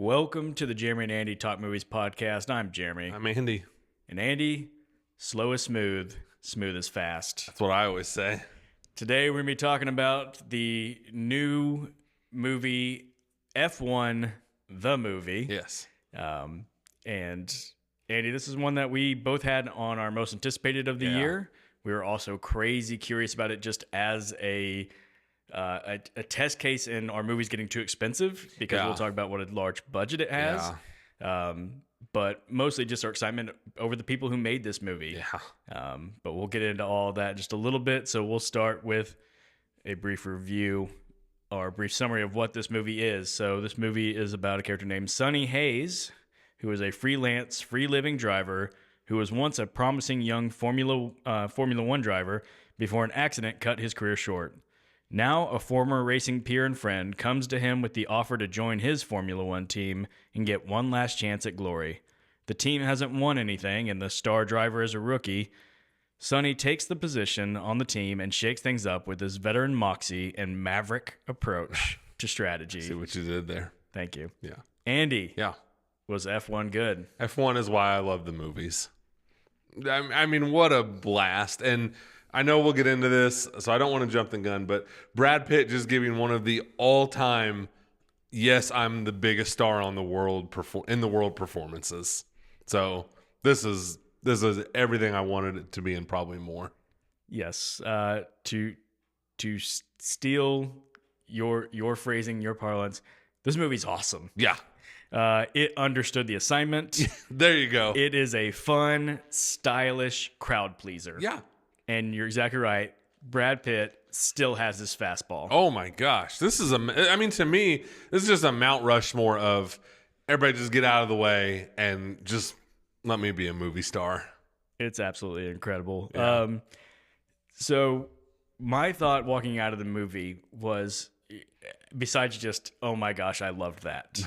Welcome to the Jeremy and Andy Talk Movies podcast. I'm Jeremy. I'm Andy. And Andy, slow is smooth, smooth is fast. That's what I always say. Today we're going to be talking about the new movie F1, the movie. Yes. And Andy, this is one that we both had on our most anticipated of the year. We were also crazy curious about it just as a test case in our movies getting too expensive, because we'll talk about what a large budget it has. But mostly just our excitement over the people who made this movie. But we'll get into all that just a little bit. So we'll start with a brief review or a brief summary of what this movie is. So this movie is about a character named Sonny Hayes, who is a freelance, free-living driver who was once a promising young Formula One driver before an accident cut his career short. Now, a former racing peer and friend comes to him with the offer to join his Formula One team and get one last chance at glory. The team hasn't won anything, and the star driver is a rookie. Sonny takes the position on the team and shakes things up with his veteran moxie and maverick approach to strategy. See what you did there. Thank you. Yeah. Andy. Yeah. Was F1 good? F1 is why I love the movies. I mean, what a blast. And I know we'll get into this, so I don't want to jump the gun, but Brad Pitt just giving one of the all-time, yes, I'm the biggest star on the world in the world performances. So this is everything I wanted it to be and probably more. Yes. To steal your phrasing, your parlance, this movie's awesome. Yeah. It understood the assignment. There you go. It is a fun, stylish crowd pleaser. Yeah. And you're exactly right. Brad Pitt still has this fastball. Oh my gosh. To me, this is just a Mount Rushmore of everybody just get out of the way and just let me be a movie star. It's absolutely incredible. Yeah. So my thought walking out of the movie was, besides just, oh my gosh, I loved that,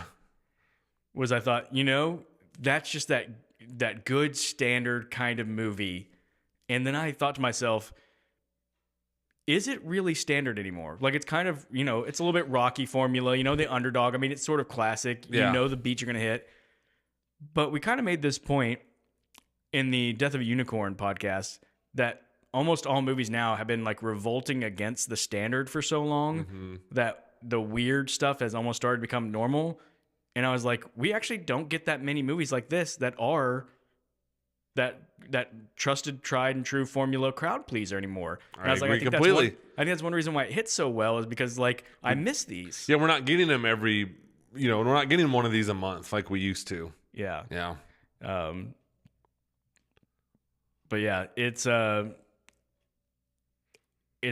was I thought, that's just that good standard kind of movie. And then I thought to myself, is it really standard anymore? Like, it's kind of, it's a little bit Rocky formula, the underdog. I mean, it's sort of classic. Yeah. You know the beat you're going to hit. But we kind of made this point in the Death of a Unicorn podcast that almost all movies now have been like revolting against the standard for so long that the weird stuff has almost started to become normal. And I was like, we actually don't get that many movies like this that are that trusted, tried and true formula crowd pleaser anymore. And I was like, I think that's one reason why it hits so well, is because I miss these. Yeah, we're not getting them we're not getting one of these a month like we used to. Yeah. Yeah. But yeah, it's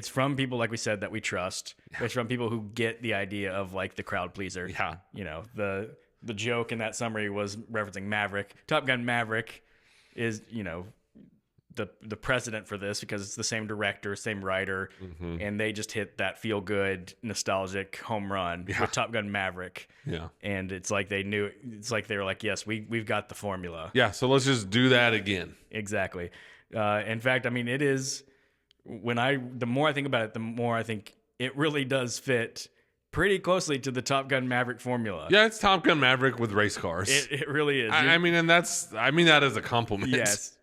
from people, like we said, that we trust. Yeah. It's from people who get the idea of like the crowd pleaser. Yeah. The joke in that summary was referencing Maverick. Top Gun Maverick is, the precedent for this, because it's the same director, same writer, and they just hit that feel good, nostalgic home run with Top Gun Maverick. Yeah. And it's like they knew, it's like they were like, yes, we've got the formula. Yeah, so let's just do that again. Exactly. In fact, I mean, it is, the more I think about it, the more I think it really does fit pretty closely to the Top Gun Maverick formula. Yeah, it's Top Gun Maverick with race cars. It really is. I mean that as a compliment. Yes.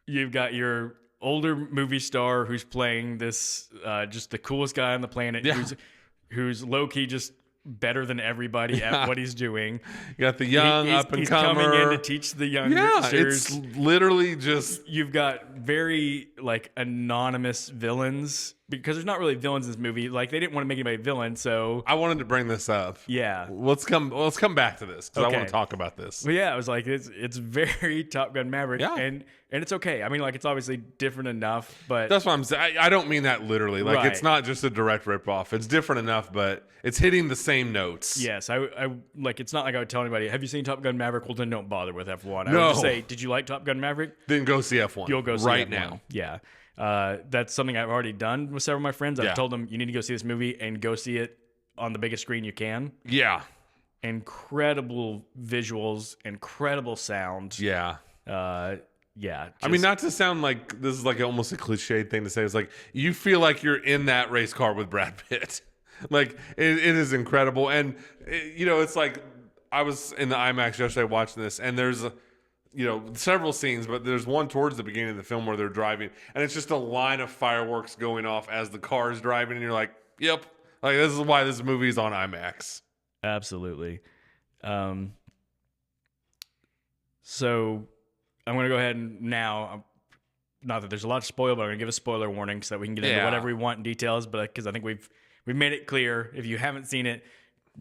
You've got your older movie star who's playing this, just the coolest guy on the planet, who's low-key just better than everybody at what he's doing. You got the young up-and-comer. He's coming in to teach the youngsters. Yeah, it's literally just... You've got very, anonymous villains, because there's not really villains in this movie. Like, they didn't want to make anybody a villain, so... I wanted to bring this up. Yeah. Let's come back to this, because I want to talk about this. Well, yeah, I was like, it's very Top Gun Maverick. Yeah. And it's okay. I mean, it's obviously different enough, but... That's what I'm saying. I don't mean that literally. Right. It's not just a direct ripoff. It's different enough, but it's hitting the same notes. Yes. I it's not like I would tell anybody, have you seen Top Gun Maverick? Well, then don't bother with F1. I No. would just say, did you like Top Gun Maverick? Then go see F1. You'll go see right F1. now. Yeah. That's something I've already done with several of my friends. I've told them, you need to go see this movie and go see it on the biggest screen you can. Yeah. Incredible visuals, incredible sound. Yeah. Yeah. I mean, not to sound like this is almost a cliched thing to say. It's you feel like you're in that race car with Brad Pitt. It is incredible. And, it's I was in the IMAX yesterday watching this, and there's several scenes, but there's one towards the beginning of the film where they're driving, and it's just a line of fireworks going off as the car is driving, and you're like, yep, like this is why this movie is on IMAX. Absolutely. So I'm going to go ahead and now, not that there's a lot to spoil, but I'm going to give a spoiler warning so that we can get into whatever we want in details, but because I think we've made it clear, if you haven't seen it,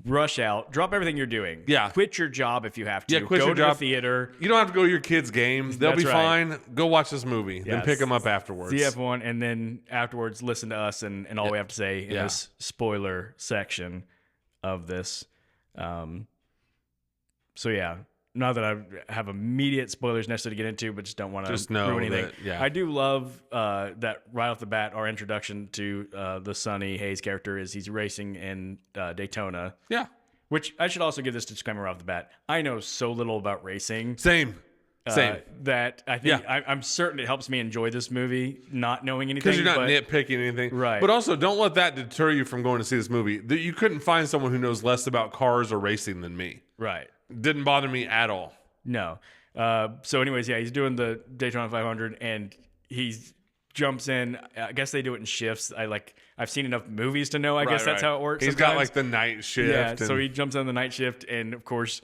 rush out, drop everything you're doing. Yeah. Quit your job if you have to. Yeah, quit go your to job. the theater. You don't have to go to your kids' game. They'll That's be right. fine. Go watch this movie. Then pick them up afterwards. See F1, and then afterwards listen to us and all we have to say in this spoiler section of this. So yeah, not that I have immediate spoilers necessary to get into, but just don't want to ruin anything. I do love that right off the bat, our introduction to the Sonny Hayes character is he's racing in Daytona. Yeah. Which I should also give this disclaimer off the bat. I know so little about racing. Same. That I think I'm certain it helps me enjoy this movie, not knowing anything. Because you're not nitpicking anything. Right. But also, don't let that deter you from going to see this movie. You couldn't find someone who knows less about cars or racing than me. Right. Didn't bother me at all. No. So anyways, he's doing the Daytona 500, and he jumps in. I guess they do it in shifts. I've seen enough movies to know. I guess that's how it works. He's got like the night shift. Yeah. So he jumps on the night shift, and of course,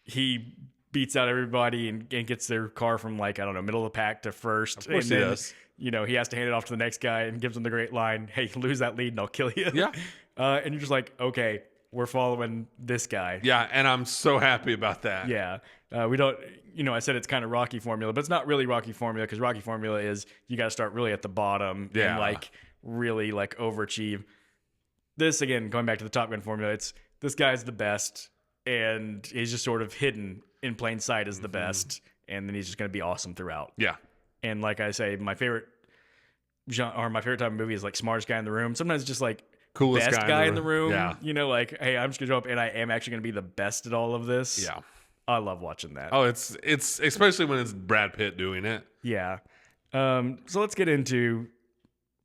he beats out everybody and gets their car from middle of the pack to first. Of course he does. He has to hand it off to the next guy and gives him the great line, "Hey, lose that lead and I'll kill you." Yeah. And you're just like, okay, we're following this guy. Yeah, and I'm so happy about that. Yeah. We don't, I said it's kind of Rocky formula, but it's not really Rocky formula because Rocky formula is you got to start really at the bottom and really overachieve. This, again, going back to the Top Gun formula, it's this guy's the best and he's just sort of hidden in plain sight as the best, and then he's just going to be awesome throughout. Yeah. And like I say, my favorite type of movie is smartest guy in the room. Sometimes it's just coolest best guy in the room. Yeah. Hey, I'm just going to show up and I am actually going to be the best at all of this. Yeah. I love watching that. Oh, it's especially when it's Brad Pitt doing it. Yeah. So let's get into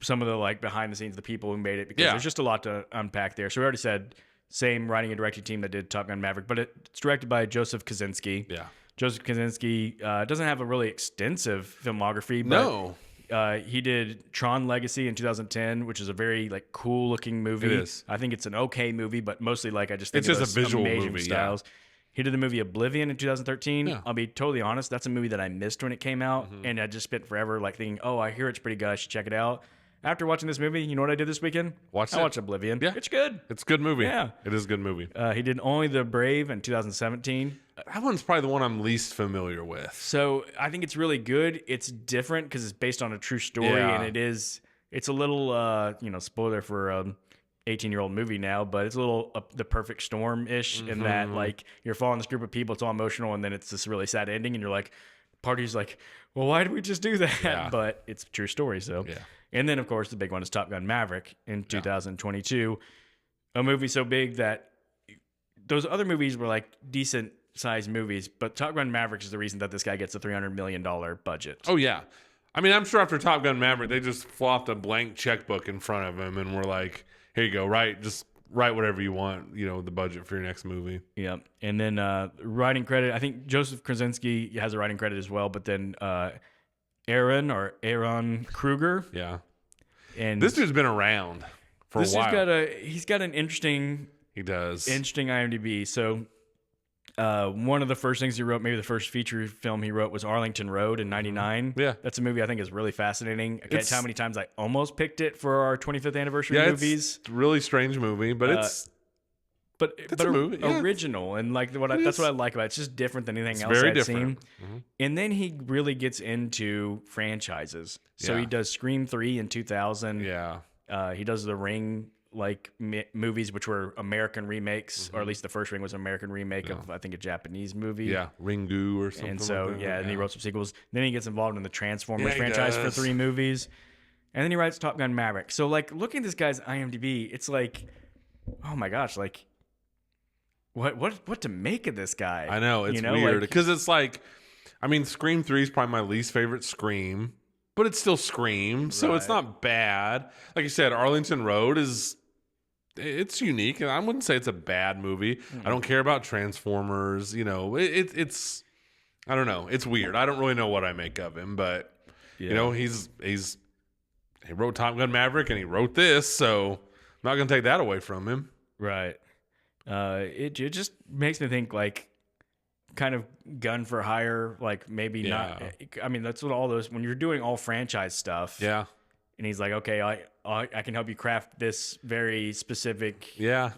some of the behind the scenes, the people who made it, because there's just a lot to unpack there. So we already said same writing and directing team that did Top Gun Maverick, but it's directed by Joseph Kosinski. Yeah. Joseph Kosinski doesn't have a really extensive filmography, but he did Tron Legacy in 2010, which is a very cool looking movie. It is. I think it's an okay movie, but mostly I just think it's just a visual amazing movie. styles. Yeah. He did the movie Oblivion in 2013. Yeah. I'll be totally honest, that's a movie that I missed when it came out, and I just spent forever thinking, oh, I hear it's pretty good, I should check it out. After watching this movie, you know what I did this weekend? I watched Oblivion. Yeah. It's good. It's a good movie. Yeah. It is a good movie. He did Only the Brave in 2017. That one's probably the one I'm least familiar with. So I think it's really good. It's different because it's based on a true story, and it's a little, spoiler for 18-year-old movie now, but it's a little The Perfect Storm-ish in that you're following this group of people, it's all emotional, and then it's this really sad ending, and you're like, party's like, well, why did we just do that? Yeah. But it's a true story, so. Yeah. And then, of course, the big one is Top Gun Maverick in 2022, a movie so big that those other movies were decent-sized movies, but Top Gun Maverick is the reason that this guy gets a $300 million budget. Oh, yeah. I mean, I'm sure after Top Gun Maverick, they just flopped a blank checkbook in front of him and were like, here you go, just write whatever you want, the budget for your next movie. Yeah. And then writing credit, I think Joseph Krasinski has a writing credit as well, but then Aaron Kruger. Yeah. And this dude's been around for a while. He's got an interesting IMDb. So one of the first things he wrote, maybe the first feature film he wrote, was Arlington Road in 99. Yeah. That's a movie I think is really fascinating. I can't tell how many times I almost picked it for our 25th anniversary movies. It's a really strange movie, but it's a movie. Original, and that's what I like about it. It's just different than anything else very I've different. seen. And then he really gets into franchises. So he does Scream 3 in 2000. Yeah. He does The Ring movies, which were American remakes, or at least the first Ring was an American remake of, I think, a Japanese movie. Yeah, Ringu or something. And so, like that. and he wrote some sequels. Then he gets involved in the Transformers franchise for 3 movies. And then he writes Top Gun Maverick. So, looking at this guy's IMDb, it's oh my gosh, what to make of this guy? I know, it's weird. Because it's Scream 3 is probably my least favorite Scream, but it's still Scream, so it's not bad. Like you said, Arlington Road is it's unique, and I wouldn't say it's a bad movie. I don't care about Transformers. You know, it's I don't know. It's weird. I don't really know what I make of him, but you know, he wrote Top Gun Maverick and he wrote this, so I'm not gonna take that away from him. Right. It just makes me think like kind of gun for hire, like maybe not. I mean, that's what all those when you're doing all franchise stuff. Yeah. And he's like, okay, I can help you craft this very specific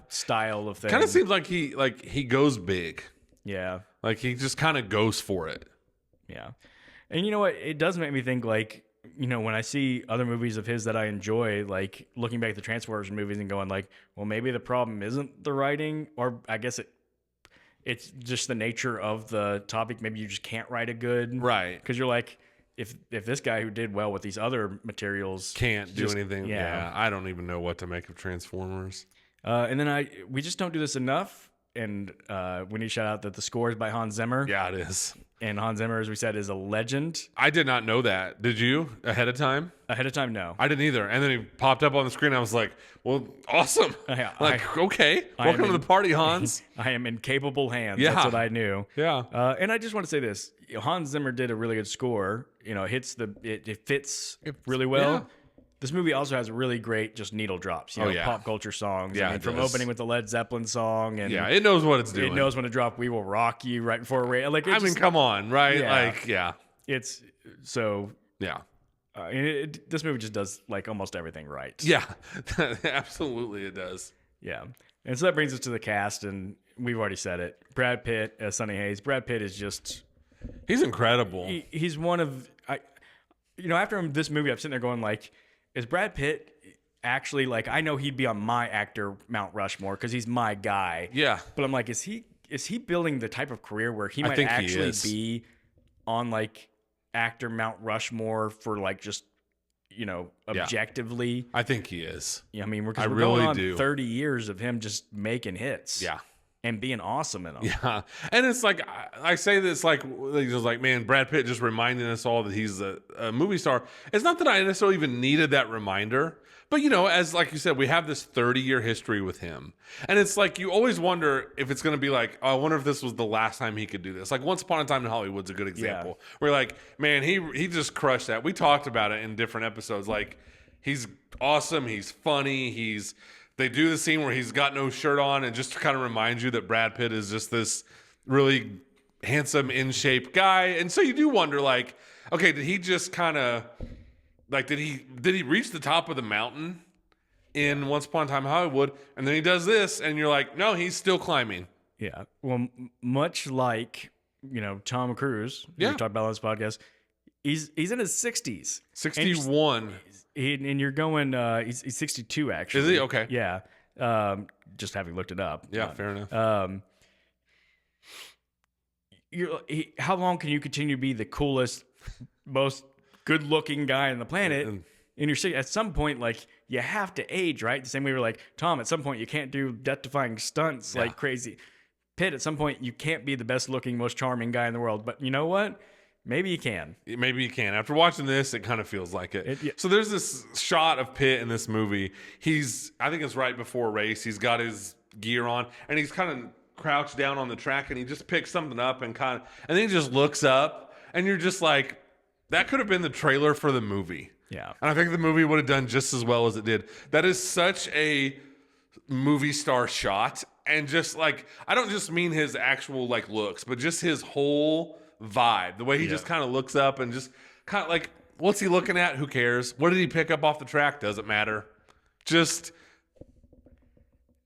style of thing. Kind of seems like he goes big. Yeah. Like he just kind of goes for it. Yeah. And you know what? It does make me think like, you know, when I see other movies of his that I enjoy, like looking back at the Transformers movies and going like, well, maybe the problem isn't the writing, or I guess it's just the nature of the topic. Maybe you just can't write a good. Right. Because you're like, if this guy who did well with these other materials can't do anything, yeah, I don't even know what to make of Transformers. And then we just don't do this enough, and we need to shout out that the score is by Hans Zimmer. Yeah, it is. And Hans Zimmer, as we said, is a legend. I did not know that. Did you ahead of time? Ahead of time, no. I didn't either. And then he popped up on the screen. I was like, well, awesome. Okay. Welcome to the party, Hans. I am in capable hands. Yeah. That's what I knew. Yeah. And I just want to say this. Hans Zimmer did a really good score. You know, it fits really well. Yeah. This movie also has really great just needle drops. You know, pop culture songs. Yeah, I mean, from opening with the Led Zeppelin song. And it knows what it's doing. It knows when to drop "We Will Rock You" right before like. I mean, come on, right? Yeah. Like, yeah. It's so. Yeah. This movie just does like almost everything right. Yeah, absolutely it does. Yeah. And so that brings us to the cast, and we've already said it. Brad Pitt as Sonny Hayes. Brad Pitt is just... He's incredible. He's one of... after this movie, I'm sitting there going like, is Brad Pitt actually like... I know he'd be on my actor Mount Rushmore because he's my guy. Yeah. But I'm like, is he building the type of career where he might actually be on like actor Mount Rushmore for like just... objectively. I think he is. Yeah, I mean, we're really going on do. 30 years of him just making hits. Yeah. And being awesome in them. Yeah. And it's like, I say this like, just like, man, Brad Pitt just reminding us all that he's a movie star. It's not that I necessarily even needed that reminder. But, as like you said, we have this 30-year history with him. And it's like, you always wonder if it's going to be like, oh, I wonder if this was the last time he could do this. Like, Once Upon a Time in Hollywood's a good example. Yeah. Where like, man, he just crushed that. We talked about it in different episodes. Like, he's awesome. He's funny. They do the scene where he's got no shirt on, and just to kind of remind you that Brad Pitt is just this really handsome, in shape guy. And so you do wonder, like, okay, did he just kind of... Like, did he reach the top of the mountain in Once Upon a Time in Hollywood, and then he does this, and you're like, no, he's still climbing. Yeah. Well, much like, Tom Cruise, we talked about on this podcast, he's in his 60s. 61. And you're going, he's 62, actually. Is he? Okay. Yeah. Just having looked it up. Yeah, fair enough. How long can you continue to be the coolest, most good-looking guy on the planet? And you're at some point, like, you have to age, right? The same way we're like, Tom, at some point you can't do death-defying stunts like crazy. Pitt, at some point you can't be the best-looking, most charming guy in the world. But you know what? Maybe you can. Maybe you can. After watching this, it kind of feels like it. So there's this shot of Pitt in this movie. I think it's right before a race. He's got his gear on, and he's kind of crouched down on the track, and he just picks something up and then he just looks up, and you're just like, that could have been the trailer for the movie. Yeah. And I think the movie would have done just as well as it did. That is such a movie star shot. And just like, I don't just mean his actual like looks, but just his whole vibe. The way he just kind of looks up and just kind of like, what's he looking at? Who cares? What did he pick up off the track? Doesn't matter. Just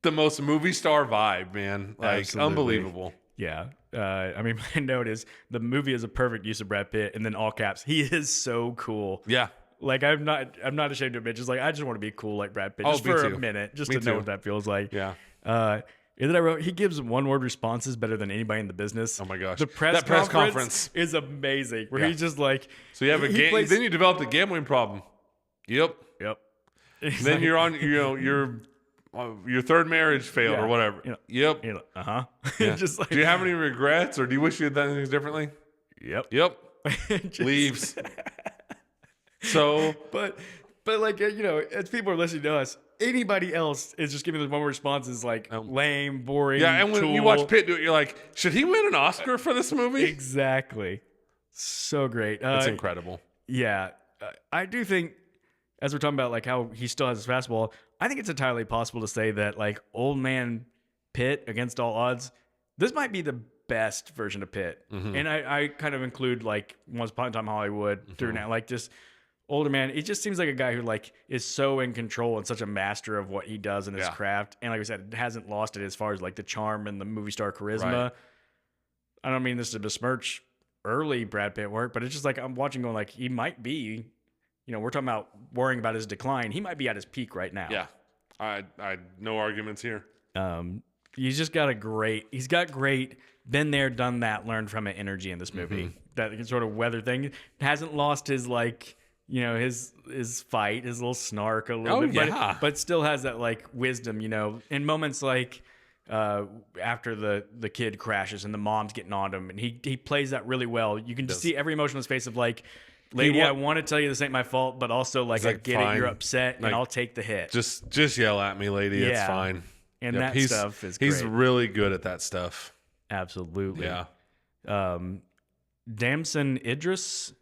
the most movie star vibe, man. Like, absolutely. Unbelievable. Yeah. I mean, my note is the movie is a perfect use of Brad Pitt, and then all caps, he is so cool. Yeah. Like, I'm not ashamed to admit, just like, I just want to be cool like Brad Pitt, just for a minute, just to know what that feels like. Yeah. And then I wrote, he gives one-word responses better than anybody in the business. Oh my gosh. The press conference is amazing, where he's just like, so you have then you developed a gambling problem. Yep. Then you're on, your third marriage failed or whatever. Yep. Uh-huh. Yeah. Just like, do you have any regrets, or do you wish you had done things differently? Yep. Leaves. So, but But like, as people are listening to us, anybody else is just giving those one responses like lame, boring. Yeah, and when you watch Pitt do it, you're like, should he win an Oscar for this movie? Exactly. So great. It's incredible. Yeah. I do think, as we're talking about like how he still has his fastball, I think it's entirely possible to say that like old man Pitt, against all odds, this might be the best version of Pitt. And I kind of include like Once Upon a Time Hollywood through now, like just older man. It just seems like a guy who like is so in control and such a master of what he does in his craft. And like I said, hasn't lost it as far as like the charm and the movie star charisma. Right. I don't mean this to besmirch early Brad Pitt work, but it's just like I'm watching going like he might be, we're talking about worrying about his decline. He might be at his peak right now. Yeah. I no arguments here. He's just got he's got great, been there, done that, learned from it energy in this movie. That sort of weather thing. Hasn't lost his like, his fight, his little snark a little bit, but still has that like wisdom, in moments like after the kid crashes and the mom's getting on him, and he plays that really well. You can just see every emotion on his face of like, lady, I want to tell you this ain't my fault, but also like I get it, you're upset, and I'll take the hit. Just yell at me, lady. It's fine. And that stuff is great. He's really good at that stuff. Absolutely. Yeah. Damson Idris,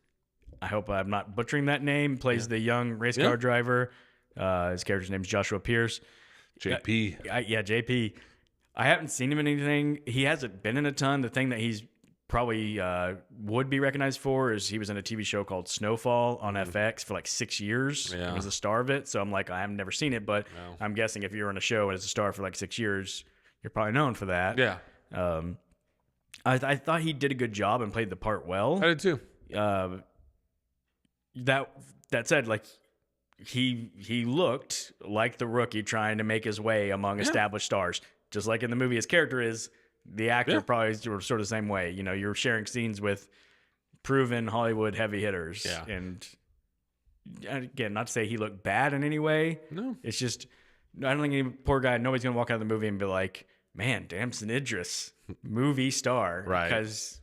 I hope I'm not butchering that name, plays the young race car driver. His character's name's Joshua Pierce. JP. JP. I haven't seen him in anything. He hasn't been in a ton. The thing that he's probably would be recognized for is he was in a TV show called Snowfall on FX for like 6 years. Yeah. He was a star of it. So I'm like, I have never seen it, but I'm guessing if you're in a show as a star for like 6 years, you're probably known for that. Yeah. I thought he did a good job and played the part well. I did too. That said, like he looked like the rookie trying to make his way among established stars. Just like in the movie, his character is. The actor probably is sort of the same way. You're sharing scenes with proven Hollywood heavy hitters. Yeah. And again, not to say he looked bad in any way. No. It's just, I don't think any poor guy, nobody's going to walk out of the movie and be like, man, Damson Idris, movie star. Right. Because,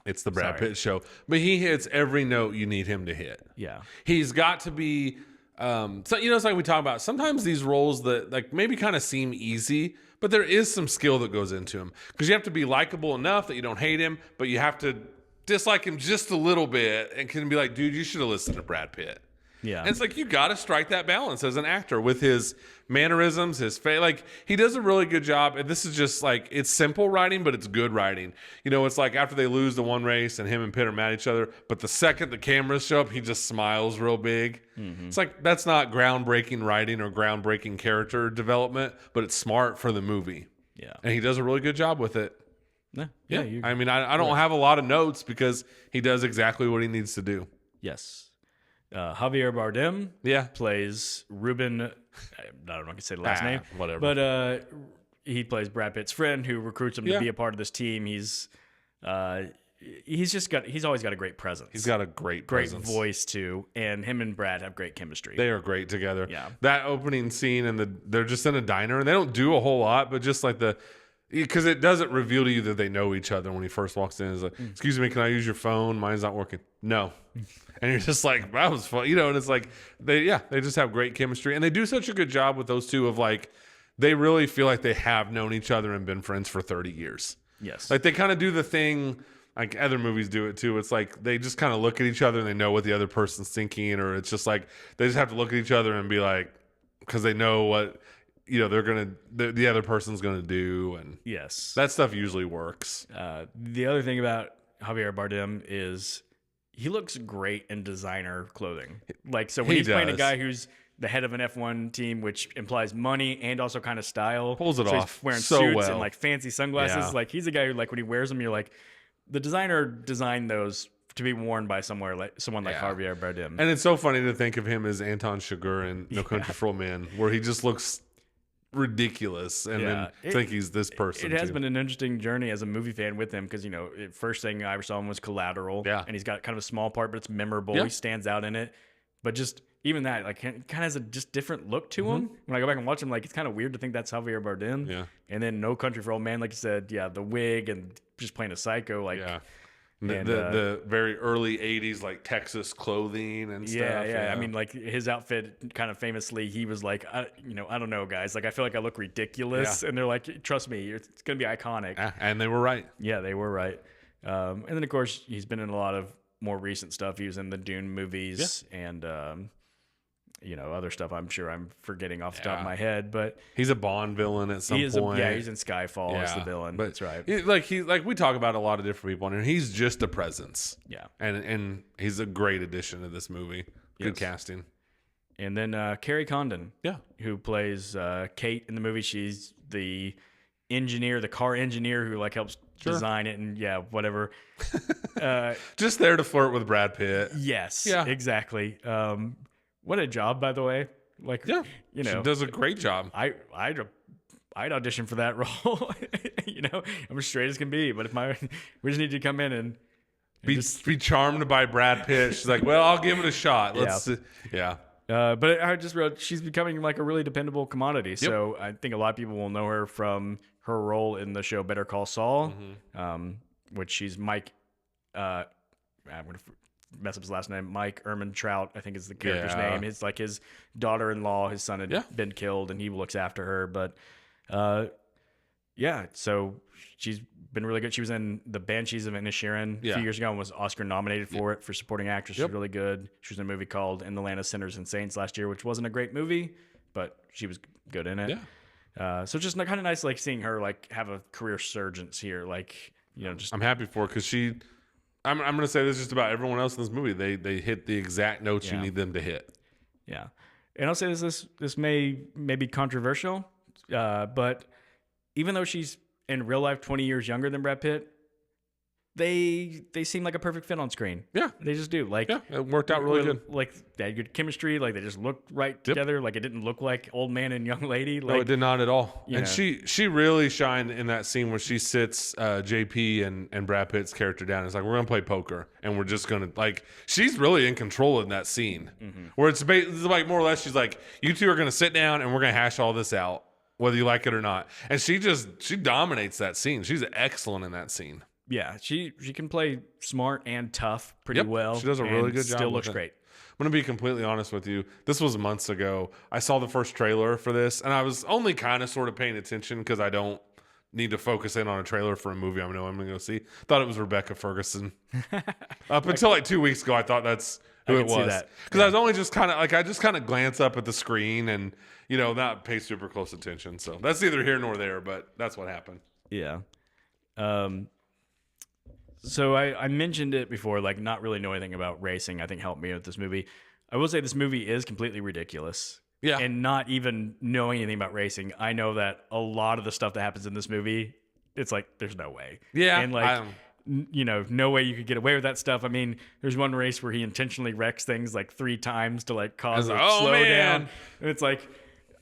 it's the Brad Pitt show. But he hits every note you need him to hit. Yeah. He's got to be, so it's like we talk about, sometimes these roles that like maybe kind of seem easy, but there is some skill that goes into him because you have to be likable enough that you don't hate him, but you have to dislike him just a little bit and can be like, dude, you should have listened to Brad Pitt. Yeah. And it's like, you got to strike that balance as an actor with his mannerisms, his face. Like, he does a really good job. And this is just like, it's simple writing, but it's good writing. It's like after they lose the one race and him and Pitt are mad at each other, but the second the cameras show up, he just smiles real big. It's like, that's not groundbreaking writing or groundbreaking character development, but it's smart for the movie. Yeah. And he does a really good job with it. Yeah. I mean, I don't have a lot of notes because he does exactly what he needs to do. Yes. Javier Bardem plays Ruben. I don't know if I can say the last name. Whatever. But he plays Brad Pitt's friend who recruits him to be a part of this team. He's always got a great presence. He's got a great presence. Voice too. And him and Brad have great chemistry. They are great together. Yeah. That opening scene and they're just in a diner and they don't do a whole lot, but just like because it doesn't reveal to you that they know each other when he first walks in. It's like, excuse me, can I use your phone? Mine's not working. No. And you're just like, that was fun. And it's like, they just have great chemistry. And they do such a good job with those two of like, they really feel like they have known each other and been friends for 30 years. Yes. Like they kind of do the thing, like other movies do it too. It's like, they just kind of look at each other and they know what the other person's thinking, or it's just like, they just have to look at each other and be like, because they know what, the other person's going to do. And yes, that stuff usually works. The other thing about Javier Bardem is he looks great in designer clothing. Like, so when he's playing a guy who's the head of an F1 team, which implies money and also kind of style. Pulls it off. He's wearing so suits well. and like fancy sunglasses. Yeah. Like he's a guy who like when he wears them, you're like, the designer designed those to be worn by someone like Javier Bardem. And it's so funny to think of him as Anton Chigurh in No Country for Old Men, where he just looks ridiculous, and then think he's this person. It has been an interesting journey as a movie fan with him because first thing I ever saw him was Collateral, and he's got kind of a small part, but it's memorable. He stands out in it, but just even that, like, kind of has a just different look to him. When I go back and watch him, like, it's kind of weird to think that's Javier Bardem. Yeah, and then No Country for Old Men, like you said, the wig and just playing a psycho, like. Yeah. The very early 80s, like Texas clothing and stuff. Yeah. I mean, like his outfit kind of famously, he was like, I don't know, guys. Like, I feel like I look ridiculous. And they're like, trust me, it's going to be iconic. And they were right. Yeah, they were right. And then, of course, he's been in a lot of more recent stuff. He was in the Dune movies and, other stuff I'm sure I'm forgetting off the top of my head. But he's a Bond villain at some point. He's in Skyfall as the villain. But that's right. Like we talk about a lot of different people, and he's just a presence. Yeah. And he's a great addition to this movie. Good casting. And then Carrie Condon. Yeah. Who plays Kate in the movie. She's the engineer, the car engineer who like helps design it and whatever. Just there to flirt with Brad Pitt. Yes. Yeah. Exactly. What a job, by the way. Like, she does a great job. I'd audition for that role. I'm as straight as can be. But we just need to come in and be charmed by Brad Pitt. She's like, well, I'll give it a shot. But I just wrote, she's becoming like a really dependable commodity. So I think a lot of people will know her from her role in the show Better Call Saul, which she's Mike. I'm going to mess up his last name. Mike Ehrmantraut, I think is the character's name. It's like his daughter-in-law, his son had been killed, and he looks after her. But so she's been really good. She was in The Banshees of Inisherin a few years ago and was Oscar nominated for it for supporting actress. She's really good. She was in a movie called In the Land of Sinners and Saints last year, which wasn't a great movie, but she was good in it. So just kind of nice, like seeing her like have a career surgence here. Like, just I'm happy for her because I'm going to say this just about everyone else in this movie. They hit the exact notes you need them to hit. Yeah. And I'll say this may be controversial, but even though she's in real life 20 years younger than Brad Pitt, they seem like a perfect fit on screen. Yeah. They just do. Like, it worked out really good. Like, they had good chemistry. Like, they just looked right together. Like, it didn't look like old man and young lady. Like, no, it did not at all. And she really shined in that scene where she sits JP and Brad Pitt's character down. It's like, we're going to play poker. And we're just going to, like, she's really in control in that scene. Where it's like, more or less, she's like, you two are going to sit down and we're going to hash all this out, whether you like it or not. And she dominates that scene. She's excellent in that scene. Yeah, she can play smart and tough pretty well. She does a really good job. Still looks great. I'm going to be completely honest with you. This was months ago. I saw the first trailer for this, and I was only kind of sort of paying attention because I don't need to focus in on a trailer for a movie I know I'm going to go see. Thought it was Rebecca Ferguson. Up until like 2 weeks ago, I thought that's who it was. Because I was only just kind of like, I just kind of glance up at the screen and, not pay super close attention. So that's neither here nor there, but that's what happened. Yeah. So I mentioned it before, like not really know anything about racing, I think helped me with this movie. I will say this movie is completely ridiculous. Yeah. And not even knowing anything about racing, I know that a lot of the stuff that happens in this movie, it's like, there's no way. Yeah. And like, no way you could get away with that stuff. I mean, there's one race where he intentionally wrecks things like 3 times to like cause a slowdown. And it's like,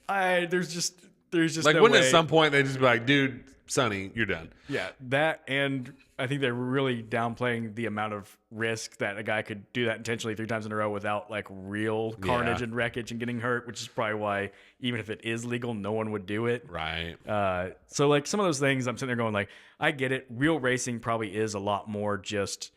there's just like, no wouldn't way. At some point they just be like, dude, Sonny, you're done. Yeah, that, and I think they're really downplaying the amount of risk that a guy could do that intentionally 3 times in a row without like real carnage and wreckage and getting hurt, which is probably why even if it is legal, no one would do it. Right. So like some of those things, I'm sitting there going like, I get it. Real racing probably is a lot more just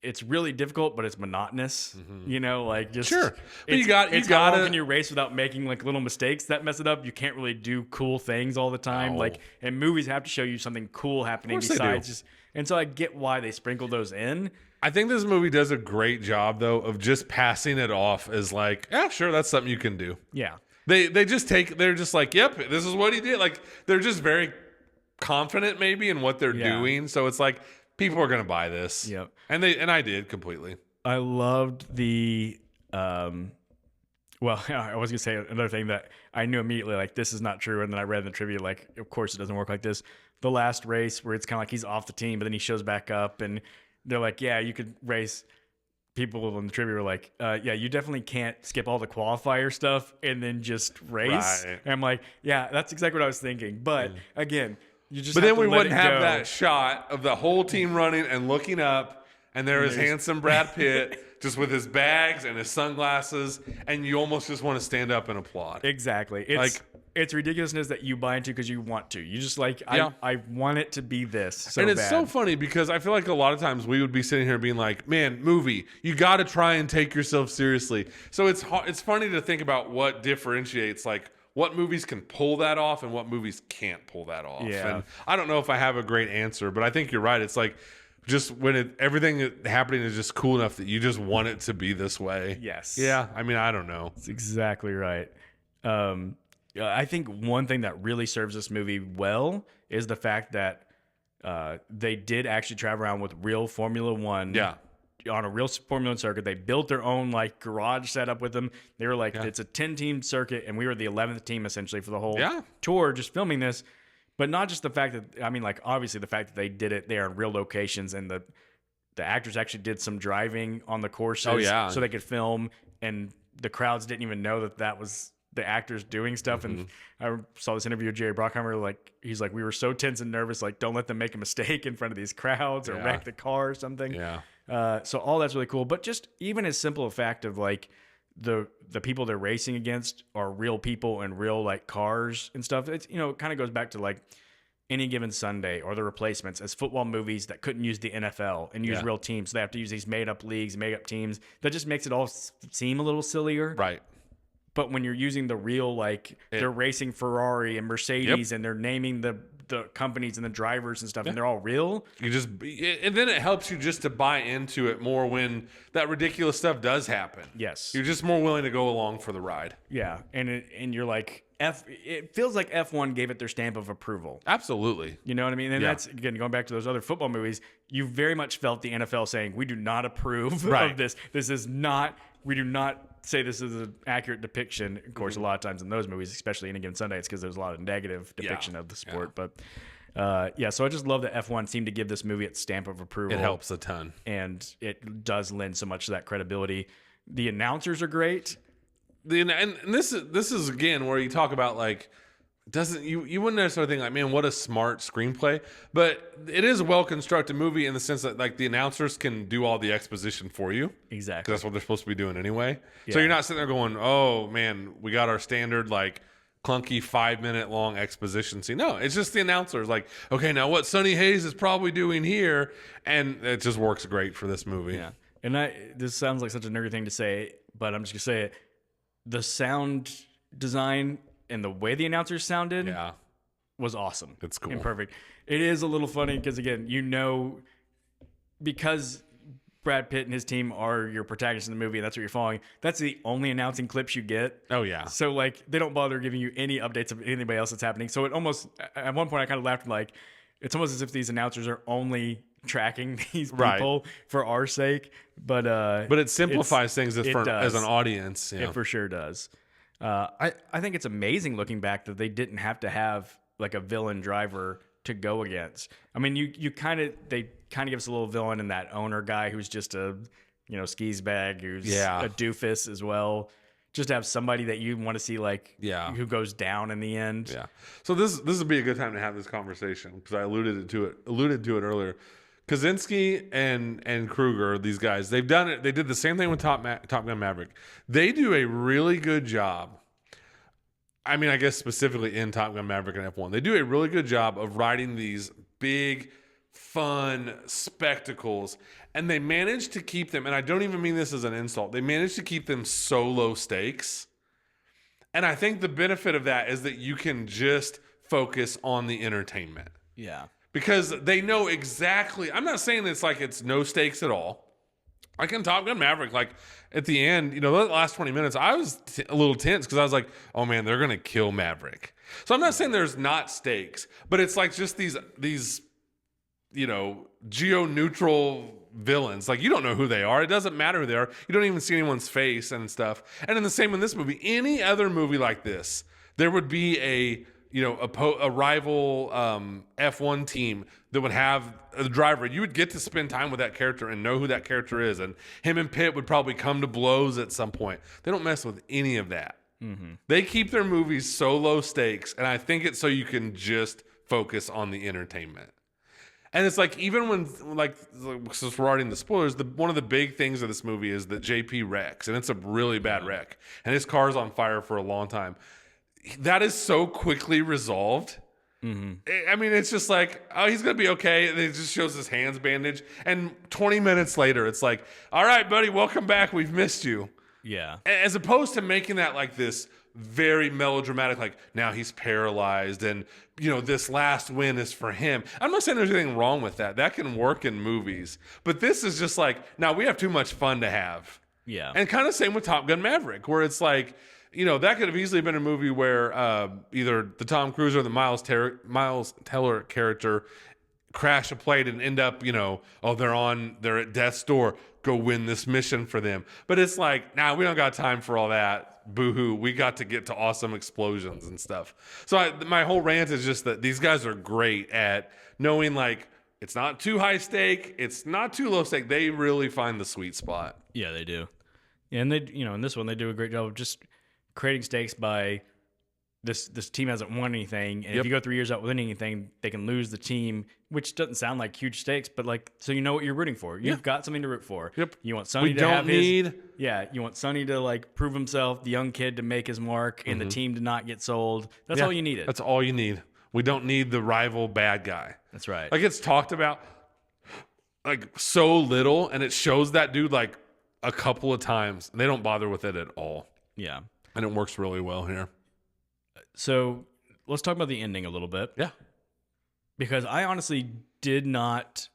it's really difficult, but it's monotonous. Like just sure. But you got how long can you race without making like little mistakes that mess it up? You can't really do cool things all the time. No. Like, and movies have to show you something cool happening besides just. And so I get why they sprinkle those in. I think this movie does a great job though of just passing it off as like, yeah, sure, that's something you can do. Yeah. They're just like, yep, this is what he did. Like they're just very confident maybe in what they're doing. So it's like, people are going to buy this. Yep. And I did completely. I loved the, I was going to say another thing that I knew immediately, like, this is not true. And then I read in the trivia, like, of course it doesn't work like this. The last race where it's kind of like he's off the team, but then he shows back up and they're like, yeah, you could race. People in the trivia were like, yeah, you definitely can't skip all the qualifier stuff and then just race. Right. And I'm like, yeah, that's exactly what I was thinking. But again, but then we wouldn't have that shot of the whole team running and looking up, and there is handsome Brad Pitt just with his bags and his sunglasses, and you almost just want to stand up and applaud. Exactly. it's ridiculousness that you buy into because you want to. You just like, Yeah. I want it to be this so and it's bad. so funny because I feel like a lot of times we would be sitting here being like, man, movie, you got to try and take yourself seriously. So it's funny to think about what differentiates, like, what movies can pull that off and what movies can't pull that off. Yeah. And I don't know if I have a great answer, but I think you're right. It's like, just when everything happening is just cool enough that you just want it to be this way. Yes. Yeah. I mean, I don't know. That's exactly right. I think one thing that really serves this movie well is the fact that they did actually travel around with real Formula One. Yeah. On a real Formula One circuit. They built their own like garage setup with them. They were like, it's a 10-team circuit, and we were the 11th team essentially for the whole tour, just filming this. But not just the fact that, I mean, like, obviously the fact that they did it there in real locations, and the actors actually did some driving on the courses so they could film, and the crowds didn't even know that was the actors doing stuff. Mm-hmm. And I saw this interview with Jerry Bruckheimer, like, he's like, we were so tense and nervous, like, don't let them make a mistake in front of these crowds or wreck the car or something. Yeah. So all that's really cool. But just even as simple a fact of like the people they're racing against are real people and real like cars and stuff. It's, you know, it kind of goes back to like Any Given Sunday or The Replacements as football movies that couldn't use the NFL and use real teams. So they have to use these made up leagues, made up teams. That just makes it all seem a little sillier. Right. But when you're using the real, like, they're racing Ferrari and Mercedes and they're naming the companies and the drivers and stuff, and they're all real. And then it helps you just to buy into it more when that ridiculous stuff does happen. Yes. You're just more willing to go along for the ride. Yeah. And you're like, it feels like F1 gave it their stamp of approval. Absolutely. You know what I mean? And that's, again, going back to those other football movies, you very much felt the NFL saying, we do not approve of this. This is not, we do not say this is an accurate depiction. Of course, a lot of times in those movies, especially Any Given Sunday, it's because there's a lot of negative depiction of the sport. But so I just love that F1 seemed to give this movie its stamp of approval. It helps a ton. And it does lend so much to that credibility. The announcers are great. And this is again where you talk about like, you wouldn't necessarily think like, man, what a smart screenplay, but it is a well constructed movie in the sense that like the announcers can do all the exposition for you. Exactly. Because that's what they're supposed to be doing anyway. So you're not sitting there going, oh man, we got our standard like clunky 5-minute long exposition scene. No, it's just the announcers like, okay, now what Sonny Hayes is probably doing here, and it just works great for this movie. Yeah. And this sounds like such a nerdy thing to say, but I'm just gonna say it. The sound design and the way the announcers sounded was awesome. It's cool. And perfect. It is a little funny because, again, you know, because Brad Pitt and his team are your protagonists in the movie and that's what you're following, that's the only announcing clips you get. Oh, yeah. So, like, they don't bother giving you any updates of anybody else that's happening. So it almost, at one point I kind of laughed, like, it's almost as if these announcers are only tracking these people for our sake. But it simplifies things as an audience. It for sure does. I think it's amazing looking back that they didn't have to have like a villain driver to go against. I mean, they kind of give us a little villain in that owner guy who's just a, you know, skis bag, who's a doofus as well. Just to have somebody that you want to see like who goes down in the end. Yeah. So this would be a good time to have this conversation because I alluded to it earlier. Kaczynski and Kruger, these guys, they've done it. They did the same thing with Top Gun Maverick. They do a really good job. I mean, I guess specifically in Top Gun Maverick and F1, they do a really good job of writing these big, fun spectacles, and they manage to keep them, and I don't even mean this as an insult, they manage to keep them so low stakes. And I think the benefit of that is that you can just focus on the entertainment. Yeah. Because they know exactly, I'm not saying it's like it's no stakes at all. Like in Top Gun Maverick, like at the end, you know, the last 20 minutes, I was a little tense because I was like, oh man, they're going to kill Maverick. So I'm not saying there's not stakes, but it's like just these, you know, geo-neutral villains. Like you don't know who they are. It doesn't matter who they are. You don't even see anyone's face and stuff. And in the same in this movie, any other movie like this, there would be a rival F1 team that would have a driver. You would get to spend time with that character and know who that character is. And him and Pitt would probably come to blows at some point. They don't mess with any of that. Mm-hmm. They keep their movies so low stakes. And I think it's so you can just focus on the entertainment. And it's like, even when, like, since we're already in the spoilers, one of the big things of this movie is that JP wrecks. And it's a really bad wreck. And his car's on fire for a long time. that is so quickly resolved. I mean, it's just like, oh, he's going to be okay. And it just shows his hands bandaged. And 20 minutes later, it's like, all right, buddy, welcome back. We've missed you. Yeah. As opposed to making that like this very melodramatic, like now he's paralyzed and, this last win is for him. I'm not saying there's anything wrong with that. That can work in movies. But this is just like, now we have too much fun to have. Yeah. And kind of same with Top Gun Maverick, where it's like, that could have easily been a movie where either the Tom Cruise or the Miles Teller character crash a plane and end up, they're at death's door. Go win this mission for them. But it's like, we don't got time for all that. Boo-hoo. We got to get to awesome explosions and stuff. So my whole rant is just that these guys are great at knowing, like, it's not too high stake. It's not too low stake. They really find the sweet spot. Yeah, they do. And they, in this one, they do a great job of just creating stakes by this team hasn't won anything, and if you go 3 years without winning anything, they can lose the team, which doesn't sound like huge stakes, but like, so you know what you're rooting for. You've got something to root for. Yep. You want Sonny you want Sonny to like prove himself, the young kid to make his mark, and the team to not get sold. That's all you needed. That's all you need. We don't need the rival bad guy. That's right. Like, it's talked about like so little, and it shows that dude like a couple of times, and they don't bother with it at all. Yeah. And it works really well here. So let's talk about the ending a little bit. Yeah. Because I honestly did not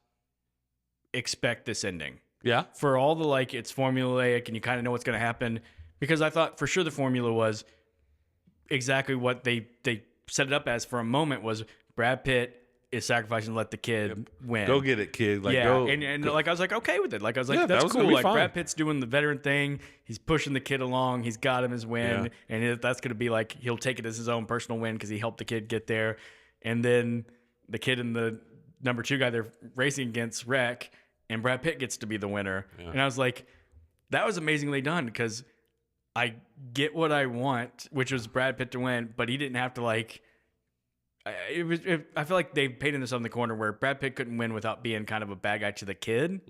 expect this ending. Yeah. For all the, like, it's formulaic and you kind of know what's going to happen. Because I thought for sure the formula was exactly what they set it up as for a moment was Brad Pitt is sacrificing to let the kid win. Go get it, kid. Like, go. Like, I was like, okay with it. Like, I was like, that's cool. Like, Brad Pitt's doing the veteran thing. He's pushing the kid along. He's got him his win. Yeah. And that's going to be like, he'll take it as his own personal win because he helped the kid get there. And then the kid and the number 2 guy they're racing against wreck, and Brad Pitt gets to be the winner. Yeah. And I was like, that was amazingly done because I get what I want, which was Brad Pitt to win, but he didn't have to, like, I feel like they painted this on the corner where Brad Pitt couldn't win without being kind of a bad guy to the kid,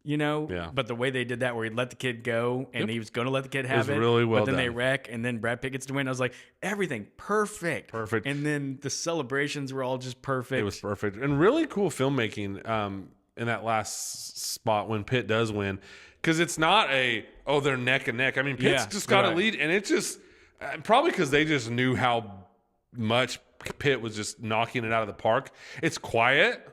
Yeah. But the way they did that, where he let the kid go and he was going to let the kid have it, really well but then done. they wreck and then Brad Pitt gets to win. I was like, everything perfect. And then the celebrations were all just perfect. It was perfect and really cool filmmaking in that last spot when Pitt does win, because it's not they're neck and neck. I mean, Pitt's just got a lead, and it's just probably because they just knew how much Pitt was just knocking it out of the park. It's quiet,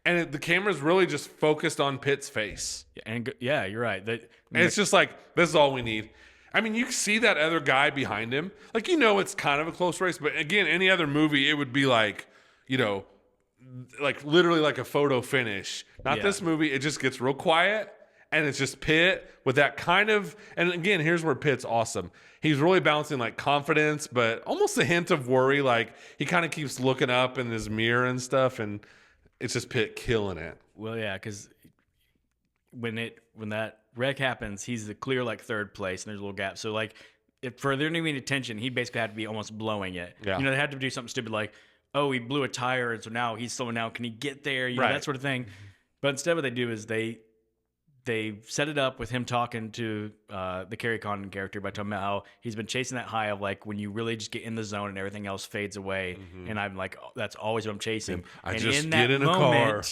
and the camera's really just focused on Pitt's face. And you're right. And it's just like, this is all we need. I mean, you see that other guy behind him. Like, it's kind of a close race. But again, any other movie, it would be like, like literally like a photo finish. Not this movie. It just gets real quiet. And it's just Pitt with that kind of, and again, here's where Pitt's awesome. He's really balancing like confidence, but almost a hint of worry. Like, he kind of keeps looking up in his mirror and stuff, and it's just Pitt killing it. Well, yeah, because when that wreck happens, he's the clear like third place, and there's a little gap. So like, if for there to be any attention, he basically had to be almost blowing it. Yeah. They had to do something stupid like, oh, he blew a tire, and so now he's slowing down. Can he get there? Know, that sort of thing. But instead, what they do is they set it up with him talking to the Kerry Condon character by talking about how he's been chasing that high of like when you really just get in the zone and everything else fades away. Mm-hmm. And I'm like, that's always what I'm chasing. I just get in a car.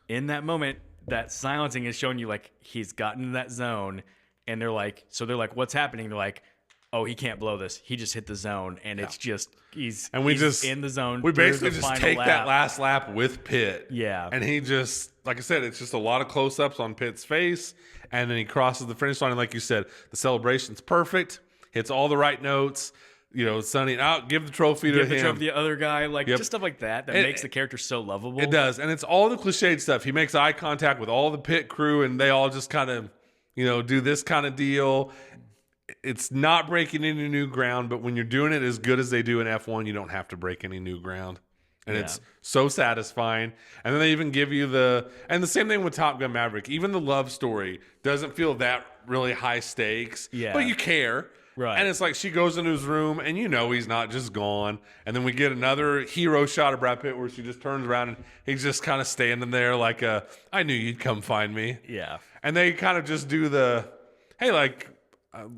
In that moment, that silencing is showing you like he's gotten in that zone. And they're like, what's happening? They're like, oh, he can't blow this. He just hit the zone. And it's just, he's in the zone. We basically just take that last lap with Pitt. Yeah. And he just, like I said, it's just a lot of close-ups on Pitt's face, and then he crosses the finish line. And like you said, the celebration's perfect, hits all the right notes. Sonny, give the trophy to him. Give the trophy to the other guy, just stuff like that makes the character so lovable. It does, and it's all the cliched stuff. He makes eye contact with all the pit crew, and they all just kind of, do this kind of deal. It's not breaking any new ground, but when you're doing it as good as they do in F1, you don't have to break any new ground. And it's so satisfying. And then they even give you the same thing with Top Gun Maverick. Even the love story doesn't feel that really high stakes. Yeah. But you care. Right. And it's like she goes into his room and he's not just gone. And then we get another hero shot of Brad Pitt where she just turns around and he's just kind of standing there like I knew you'd come find me. Yeah. And they kind of just do hey, like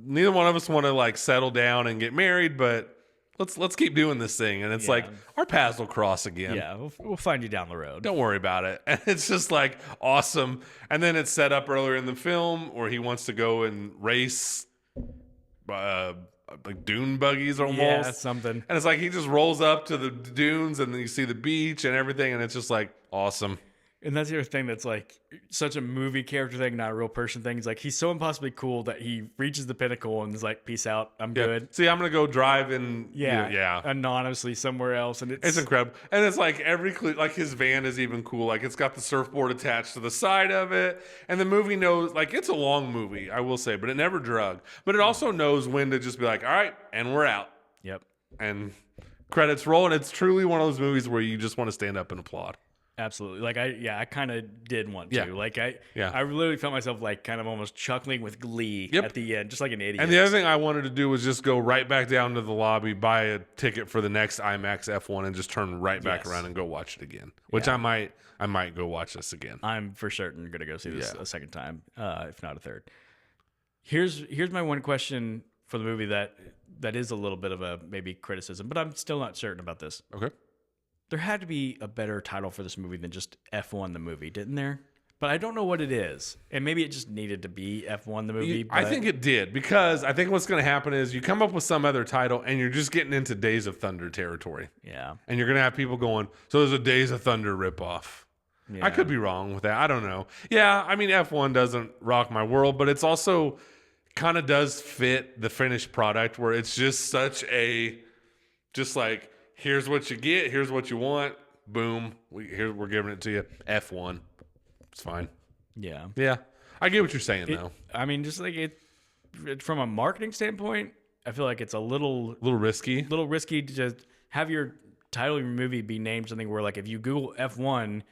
neither one of us want to like settle down and get married, but let's keep doing this thing. And it's like, our paths will cross again. Yeah, we'll find you down the road. Don't worry about it. And it's just like awesome. And then it's set up earlier in the film where he wants to go and race like dune buggies almost. Yeah, something. And it's like he just rolls up to the dunes and then you see the beach and everything. And it's just like awesome. And that's the other thing that's like such a movie character thing, not a real person thing. It's like he's so impossibly cool that he reaches the pinnacle and is like, peace out, I'm good. See, I'm going to go drive and anonymously somewhere else. And it's incredible. And it's like like his van is even cool. Like it's got the surfboard attached to the side of it. And the movie knows, like it's a long movie, I will say, but it never drug. But it also knows when to just be like, all right, and we're out. Yep. And credits roll. And it's truly one of those movies where you just want to stand up and applaud. Absolutely. Like I kind of did want to. Yeah. Like I literally felt myself like kind of almost chuckling with glee at the end, just like an idiot. And the other thing I wanted to do was just go right back down to the lobby, buy a ticket for the next IMAX F1, and just turn right back around and go watch it again. Which I might go watch this again. I'm for certain going to go see this a second time, if not a third. Here's my one question for the movie that is a little bit of a maybe criticism, but I'm still not certain about this. Okay. There had to be a better title for this movie than just F1 the movie, didn't there? But I don't know what it is. And maybe it just needed to be F1 the movie. I think it did, because I think what's going to happen is you come up with some other title and you're just getting into Days of Thunder territory. Yeah. And you're going to have people going, so there's a Days of Thunder ripoff. Yeah. I could be wrong with that. I don't know. Yeah, I mean, F1 doesn't rock my world, but it's also kind of does fit the finished product where it's just such just like, here's what you get. Here's what you want. Boom. We're giving it to you. F1. It's fine. Yeah. Yeah. I get what you're saying, though. I mean, just like it from a marketing standpoint, I feel like it's a little risky. Little risky to just have your title of your movie be named something where, like, if you Google F1,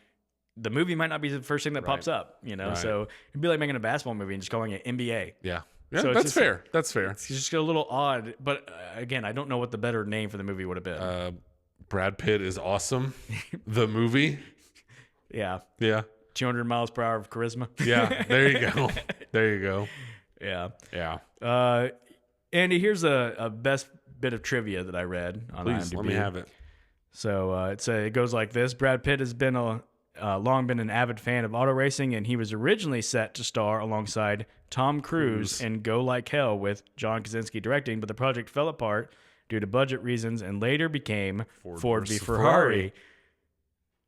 the movie might not be the first thing that pops up, you know? Right. So it'd be like making a basketball movie and just calling it NBA. Yeah. Yeah, so that's fair. That's fair. It's just a little odd. But again, I don't know what the better name for the movie would have been. Brad Pitt is awesome. The movie. Yeah. Yeah. 200 miles per hour of charisma. Yeah. There you go. There you go. Yeah. Yeah. Andy, here's a best bit of trivia that I read on IMDb. Let me have it. So it goes like this. Brad Pitt has been long been an avid fan of auto racing, and he was originally set to star alongside Tom Cruise in Go Like Hell with John Krasinski directing, but the project fell apart due to budget reasons and later became Ford v. Ferrari.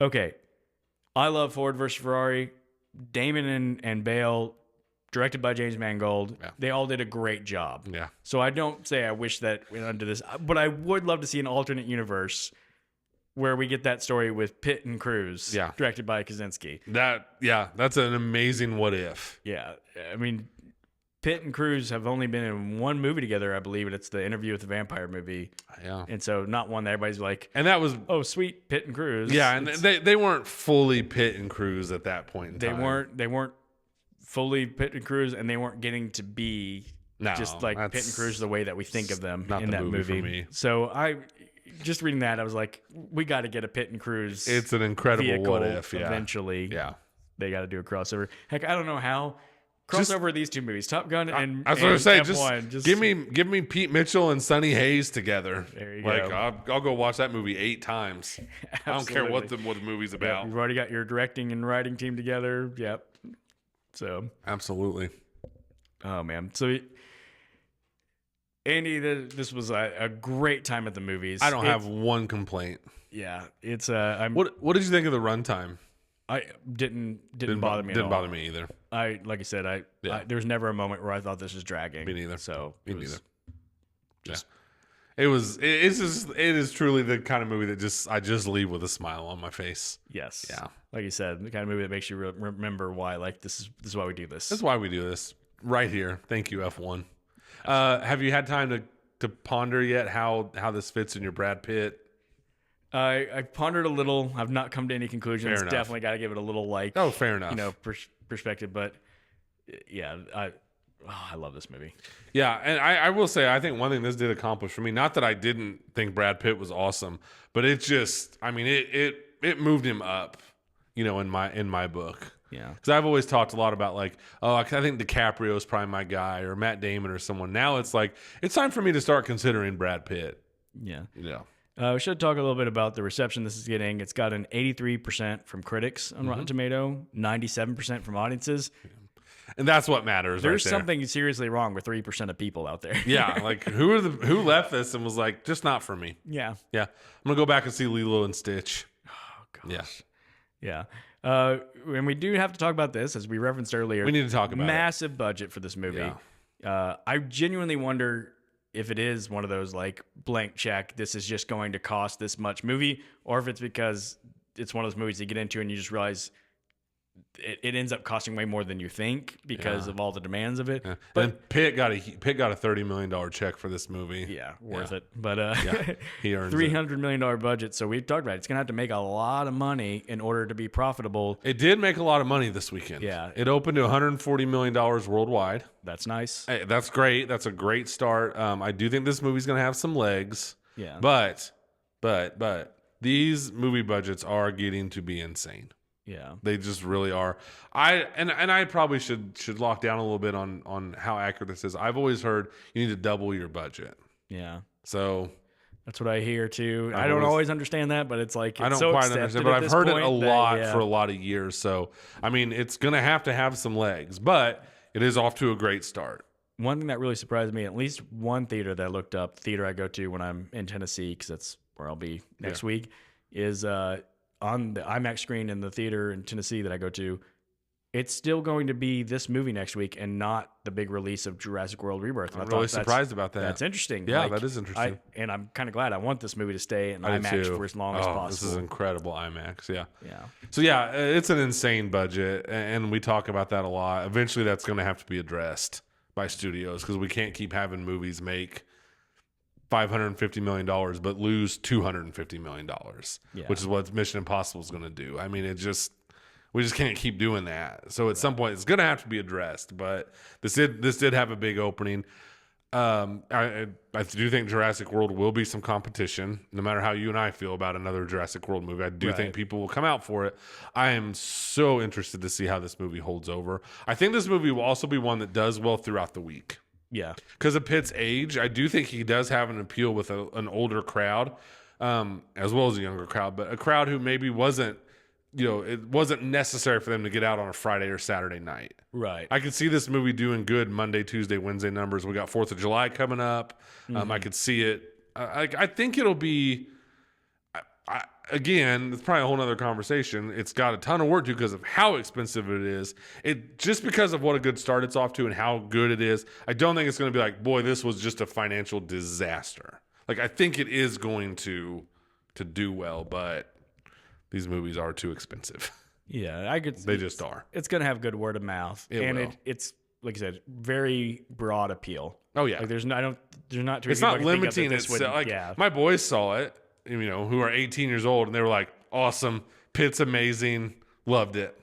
Okay. I love Ford vs. Ferrari. Damon and Bale, directed by James Mangold, they all did a great job. Yeah. So I don't say I wish that went under this, but I would love to see an alternate universe where we get that story with Pitt and Cruise, directed by Krasinski. That's an amazing what if. Yeah. I mean, Pitt and Cruise have only been in one movie together, I believe, and it's the Interview with the Vampire movie. Yeah. And so not one that everybody's like, and that was, oh, sweet, Pitt and Cruise. Yeah, and they weren't fully Pitt and Cruise at that point in time. They weren't fully Pitt and Cruise, and they weren't getting to be just like Pitt and Cruise the way that we think of them in that movie. For me. So just reading that, I was like, we got to get a Pitt and Cruise. It's an incredible what if. Yeah. Eventually, they got to do a crossover. Heck, I don't know how. Crossover these two movies, Top Gun and I was going to say, F1. Just give me Pete Mitchell and Sonny Hayes together. There you go. I'll go watch that movie 8 times. I don't care what the movie's about. You've already got your directing and writing team together. Yep. So absolutely. Oh man. So Andy, this was a great time at the movies. I don't have one complaint. Yeah, it's What did you think of the runtime? I didn't bother me. Didn't bother me either. Like I said, there was never a moment where I thought this was dragging. Me neither. So me neither. It is truly the kind of movie that I just leave with a smile on my face. Yes. Yeah. Like you said, the kind of movie that makes you remember why. Like this is why we do this. This is why we do this right here. Thank you, F1. Have you had time to ponder yet how this fits in your Brad Pitt? I pondered a little. I've not come to any conclusions. Fair enough. Definitely got to give it a little fair enough. Perspective. But yeah, I love this movie. Yeah, and I will say I think one thing this did accomplish for me. Not that I didn't think Brad Pitt was awesome, but it just it moved him up. In my book. Yeah, because I've always talked a lot about I think DiCaprio is probably my guy or Matt Damon or someone. Now it's like it's time for me to start considering Brad Pitt. Yeah. Yeah. We should talk a little bit about the reception this is getting. It's got an 83% from critics on Rotten Tomato, 97% from audiences. And that's what matters. There's right there. something seriously wrong with 3% of people out there. Yeah, like who left this and was like, just not for me. Yeah. Yeah, I'm gonna go back and see Lilo and Stitch. Oh, gosh. Yeah, Yeah. And we do have to talk about this, as we referenced earlier. we need to talk about massive budget for this movie. Yeah. I genuinely wonder if it is one of those like blank check, this is just going to cost this much movie, or if it's because it's one of those movies you get into and you just realize it ends up costing way more than you think because of all the demands of it. Yeah. But And Pitt got a $30 million check for this movie. yeah, worth it. But He earns $300 million budget. So we talked about it. It's gonna have to make a lot of money in order to be profitable. It did make a lot of money this weekend. Yeah. It opened to $140 million worldwide. That's nice. Hey, that's great. That's a great start. I do think this movie's going to have some legs. Yeah. But these movie budgets are getting to be insane. Yeah. They just really are. I probably should lock down a little bit on how accurate this is. I've always heard you need to double your budget. Yeah. So That's what I hear too. I don't always understand that, but it's like it's I don't so quite accepted understand, but at I've this heard it point a lot that, for a lot of years. So I mean, it's going to have some legs, but it is off to a great start. One thing that really surprised me, at least one theater that I looked up, the theater I go to when I'm in Tennessee, because that's where I'll be next week, is on the IMAX screen in the theater in Tennessee that I go to. It's still going to be this movie next week and not the big release of Jurassic World Rebirth. And I'm really surprised about that. That's interesting. Yeah, that is interesting. And I'm kind of glad. I want this movie to stay in I do IMAX too. for as long as possible. This is incredible IMAX. Yeah. Yeah. So yeah, it's an insane budget, and we talk about that a lot. Eventually, that's going to have to be addressed by studios because we can't keep having movies make $550 million but lose $250 million, which is what Mission Impossible is going to do. I mean, we just can't keep doing that. So at some point, it's going to have to be addressed. But this did have a big opening. I do think Jurassic World will be some competition, no matter how you and I feel about another Jurassic World movie. I do think people will come out for it. I am so interested to see how this movie holds over. I think this movie will also be one that does well throughout the week. Yeah. Because of Pitt's age, I do think he does have an appeal with an older crowd, as well as a younger crowd, but a crowd who maybe wasn't, it wasn't necessary for them to get out on a Friday or Saturday night. Right. I could see this movie doing good Monday, Tuesday, Wednesday numbers. We got 4th of July coming up. I could see it. I think it'll be, again, it's probably a whole nother conversation. It's got a ton of work to because of how expensive it is. Just because of what a good start it's off to and how good it is, I don't think it's going to be like, boy, this was just a financial disaster. Like, I think it is going to do well, but these movies are too expensive. Yeah, They just are. It's going to have good word of mouth, it's like I said, very broad appeal. Oh yeah, like there's not too many it's people not can limiting think of that it. Like my boys saw it, who are 18 years old, and they were like, "Awesome, Pitt's amazing, loved it."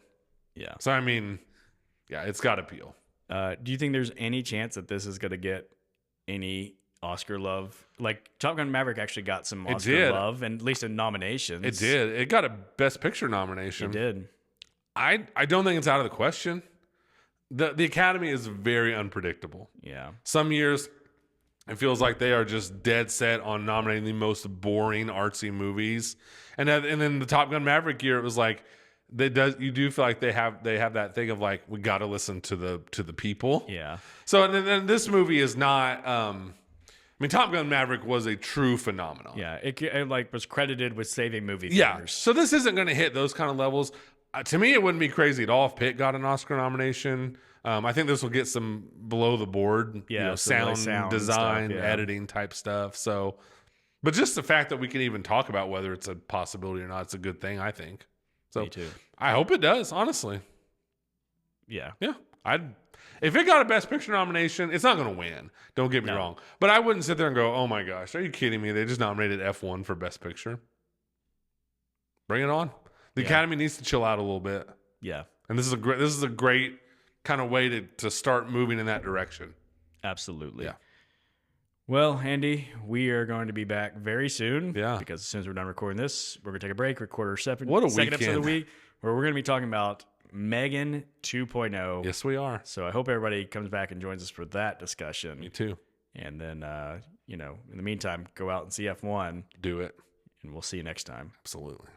Yeah. So I mean, yeah, it's got appeal. Do you think there's any chance that this is going to get any Oscar love? Like Top Gun Maverick actually got some Oscar love, and at least in nominations. It did. It got a Best Picture nomination. It did. I don't think it's out of the question. The Academy is very unpredictable. Yeah. Some years it feels like they are just dead set on nominating the most boring artsy movies, and then the Top Gun Maverick year, it was like you do feel like they have that thing of like, we got to listen to the people. Yeah. So and then this movie is not. Top Gun Maverick was a true phenomenon. Yeah, it like was credited with saving movie theaters. Yeah, so this isn't going to hit those kind of levels. To me, it wouldn't be crazy at all if Pitt got an Oscar nomination. I think this will get some below the board, sound design, stuff, editing type stuff. So, but just the fact that we can even talk about whether it's a possibility or not, it's a good thing, I think. So, me too. I hope it does, honestly. Yeah. Yeah. If it got a Best Picture nomination, it's not going to win. Don't get me wrong. But I wouldn't sit there and go, oh my gosh, are you kidding me? They just nominated F1 for Best Picture. Bring it on. The Academy needs to chill out a little bit. Yeah. And this is a great kind of way to start moving in that direction. Absolutely. Yeah. Well, Andy, we are going to be back very soon. Yeah. Because as soon as we're done recording this, we're going to take a break, record our second What a episode of the weekend. week, where we're going to be talking about Megan 2.0. Yes, we are. So I hope everybody comes back and joins us for that discussion. Me too. And then, in the meantime, go out and see F1, Do it. and we'll see you next time. Absolutely.